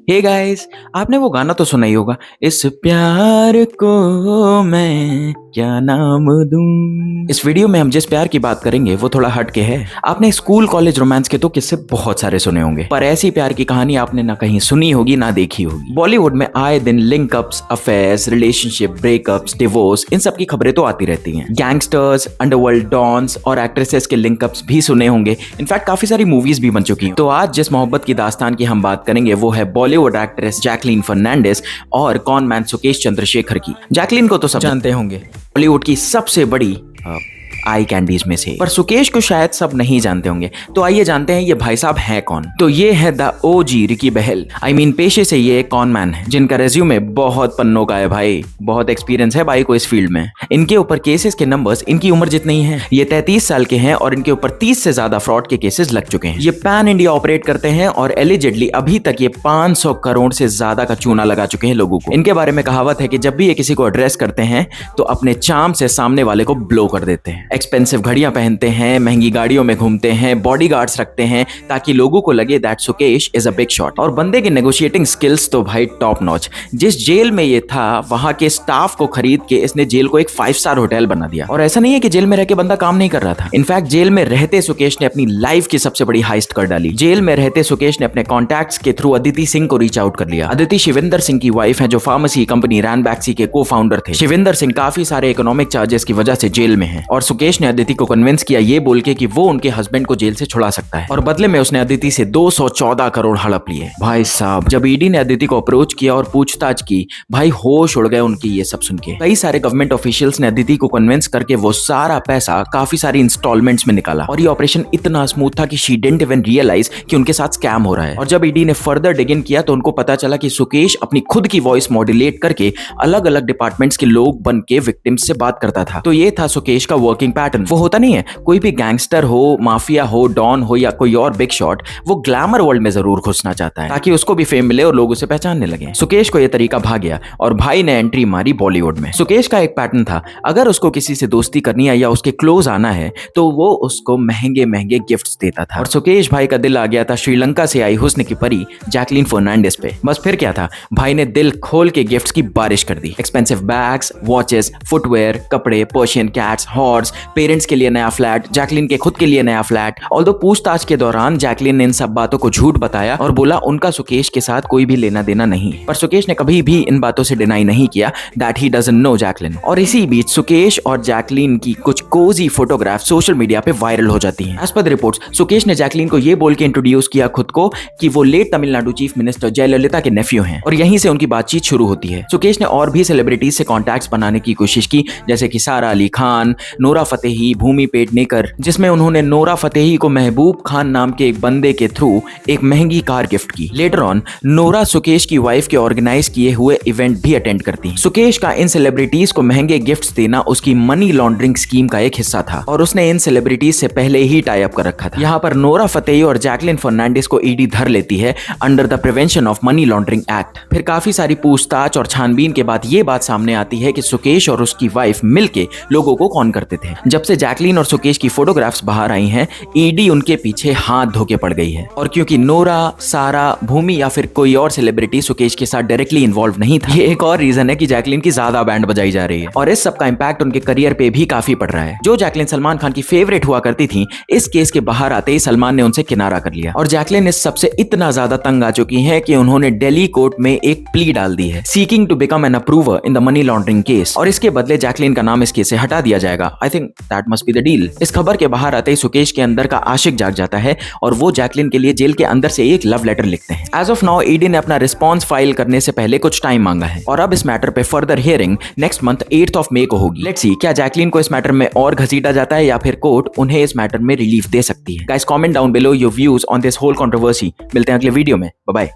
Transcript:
Hey guys, आपने वो गाना तो सुना ही होगा, इस प्यार को मैं क्या नाम दूं। इस वीडियो में हम जिस प्यार की बात करेंगे वो थोड़ा हट के है। आपने स्कूल कॉलेज रोमांस के तो किस्से बहुत सारे सुने होंगे, पर ऐसी प्यार की कहानी आपने ना कहीं सुनी होगी ना देखी होगी। बॉलीवुड में आए दिन linkups, affairs, relationship, breakups, divorce, इन सब की खबरें तो आती रहती हैं। गैंगस्टर्स, अंडरवर्ल्ड डॉन्स और एक्ट्रेसेस के लिंकअप्स भी सुने होंगे। इनफैक्ट काफी सारी मूवीज भी बन चुकी हैं। तो आज जिस मोहब्बत की दास्तान की हम बात करेंगे वो है बॉलीवुड एक्ट्रेस जैकलीन फर्नांडिस और कॉन मैन सुकेश चंद्रशेखर की। जैकलीन को तो सब जानते होंगे, बॉलीवुड की सबसे बड़ी आई कैंडीज में से। पर सुकेश को शायद सब नहीं जानते होंगे, तो आइए जानते हैं ये भाई साहब हैं कौन। तो ये है द ओजी रिकी बहल। पेशे से ये एक कॉन मैन है जिनका रेज्यूमे बहुत पन्नों का है भाई। बहुत एक्सपीरियंस है भाई को इस फील्ड में। इनके ऊपर केसेस के नंबर्स इनकी उम्र जितने ही हैं। ये 33 साल के हैं और इनके ऊपर 30 से ज्यादा फ्रॉड के केसेस लग चुके हैं। ये पैन इंडिया ऑपरेट करते हैं और एलिजिडली अभी तक ये 500 करोड़ से ज्यादा का चूना लगा चुके हैं लोगों को। इनके बारे में कहावत है कि जब भी ये किसी को एड्रेस करते हैं तो अपने चार्म से सामने वाले को ब्लो कर देते हैं। एक्सपेंसिव घड़ियां पहनते हैं, महंगी गाड़ियों में घूमते हैं, बॉडीगार्ड्स रखते हैं ताकि लोगों को लगे that Sukesh is a big shot. और बंदे की नेगोशिएटिंग स्किल्स तो भाई टॉप नॉच। जिस जेल में ये था वहां के स्टाफ को खरीद के इसने जेल को एक 5 स्टार होटल बना दिया। और ऐसा नहीं है कि जेल में रह के बंदा काम नहीं कर रहा था। इनफैक्ट जेल में रहते सुकेश ने अपनी लाइफ की सबसे बड़ी हाइस्ट कर डाली। जेल में रहते सुकेश ने अपने कॉन्टैक्ट्स के थ्रू अदिति सिंह को रीच आउट कर लिया। अदिति शिविंदर सिंह की वाइफ है जो फार्मेसी कंपनी रैनबैक्सी के को फाउंडर थे। शिविंदर सिंह काफी सारे इकोनॉमिक चार्जेस की वजह से जेल में है और सुकेश ने अदिति को कन्विंस किया ये बोल के कि वो उनके हस्बैंड को जेल से छुड़ा सकता है। और बदले में उसने अदिति से 214 करोड़ हड़प लिए। भाई साहब, जब ईडी ने अदिति को अप्रोच किया और पूछताछ की, भाई होश उड़ गए उनकी ये सब सुन के। कई सारे गवर्नमेंट ऑफिशियल्स ने अदिति को कन्विंस करके वो सारा पैसा काफी सारी इंस्टॉलमेंट्स में निकाला। और ये ऑपरेशन इतना स्मूथ था कि शी डिडंट इवन रियलाइज कि उनके साथ स्कैम हो रहा है। और जब ईडी ने फर्दर डिग इन किया तो उनको पता चला कि सुकेश अपनी खुद की वॉइस मॉड्यूलेट करके अलग अलग डिपार्टमेंट्स के लोग बन के विक्टिम्स से बात करता था। तो ये था सुकेश का वर्किंग पैटर्न। वो होता नहीं है, कोई भी गैंगस्टर हो, माफिया हो, डॉन हो या कोई और बिग शॉट, वो ग्लैमर वर्ल्ड में जरूर घुसना चाहता है ताकि उसको भी फेम मिले और लोग उसे पहचानने लगे। सुकेश को यह तरीका भाग गया और भाई ने एंट्री मारी बॉलीवुड में। सुकेश का एक पैटर्न था, अगर उसको किसी से दोस्ती करनी है या उसके क्लोज आना है तो वो उसको महंगे महंगे गिफ्ट्स देता था। और सुकेश भाई का दिल आ गया था श्रीलंका से आई हुस्न की परी जैकलीन फर्नांडिस पे। बस फिर क्या था, भाई ने दिल खोल के गिफ्ट्स की बारिश कर दी। एक्सपेंसिव बैग्स, वॉचेस, फुटवेयर, कपड़े, पर्शियन कैट्स, हॉर्स, पेरेंट्स के लिए नया फ्लैट, जैकलीन के खुद के लिए नया फ्लैट। ऑल्दो पूछताछ के दौरान जैकलीन ने इन सब बातों को झूठ बताया और बोला उनका सुकेश के साथ कोई भी लेना देना नहीं। पर सुकेश ने कभी भी इन बातों से डिनाई नहीं किया that he doesn't know Jacqueline. और इसी बीच सुकेश और जैकलीन की कुछ कोजी फोटोग्राफ सोशल मीडिया पे वायरल हो जाती हैं। As per the reports, Sukesh ने जैकलीन को ये बोल के इंट्रोड्यूस किया खुद को कि वो late Tamil Nadu chief minister Jayalalithaa के नेफ्यू हैं और यहीं से उनकी बातचीत शुरू होती है। सुकेश ने और भी सेलिब्रिटीज से कॉन्टैक्ट्स बनाने की कोशिश की, जैसे कि सारा अली खान, नोरा फतेही, भूमि पेडनेकर, जिसमें उन्होंने नोरा फतेही को महबूब खान नाम के एक बंदे के थ्रू एक महंगी कार गिफ्ट की। लेटर ऑन नोरा सुकेश की वाइफ के ऑर्गेनाइज किए हुए इवेंट भी अटेंड करती हैं। सुकेश का इन सेलिब्रिटीज को महंगे गिफ्ट्स देना उसकी मनी लॉन्ड्रिंग स्कीम का एक हिस्सा था और उसने इन सेलिब्रिटीज से पहले ही टाई अप कर रखा था। यहाँ पर नोरा फतेही और जैकलीन फर्नांडिस को ईडी धर लेती है under the prevention of money laundering act. फिर काफी सारी पूछताछ और छानबीन के बाद ये बात सामने आती है कि सुकेश और उसकी वाइफ मिलके लोगों को कॉन करते थे। जब से जैकलीन और सुकेश की फोटोग्राफ्स बाहर आई हैं, ईडी उनके पीछे हाथ धोके पड़ गई है। और क्योंकि नोरा, सारा, भूमि या फिर कोई और सेलिब्रिटी सुकेश के साथ डायरेक्टली इन्वॉल्व नहीं था, ये एक और रीजन है कि जैकलीन की ज्यादा बैंड बजाई जा रही है। और इस सब का इंपैक्ट उनके करियर पे भी काफी पड़ रहा है। जो जैकलीन सलमान खान की फेवरेट हुआ करती थी, इस केस के बाहर आते ही सलमान ने उनसे किनारा कर लिया। और जैकलीन इस सबसे इतना ज्यादा तंग आ चुकी है कि उन्होंने दिल्ली कोर्ट में एक प्ली डाल दी है, seeking to become an approver in the money laundering case. और इसके बदले जैकलीन का नाम इस केस से हटा दिया जाएगा। I think that must be the deal. इस खबर के बाहर आते ही सुकेश के अंदर का आशिक जाग जाता है और वो जैकलीन के लिए जेल के अंदर से एक लव लेटर लिखते हैं। एज ऑफ नाउ ईडी ने अपना रिस्पॉन्स फाइल करने से पहले कुछ टाइम मांगा है और अब इस मैटर पे फर्दर हियरिंग नेक्स्ट मंथ 8 मई को होगी। लेट्स सी क्या जैकलीन को इस मैटर में और घसीटा जाता है या फिर कोर्ट उन्हें इस मैटर में रिलीफ दे सकती है। Guys, comment down below your views on this whole controversy. मिलते हैं अगले वीडियो में। Bye bye.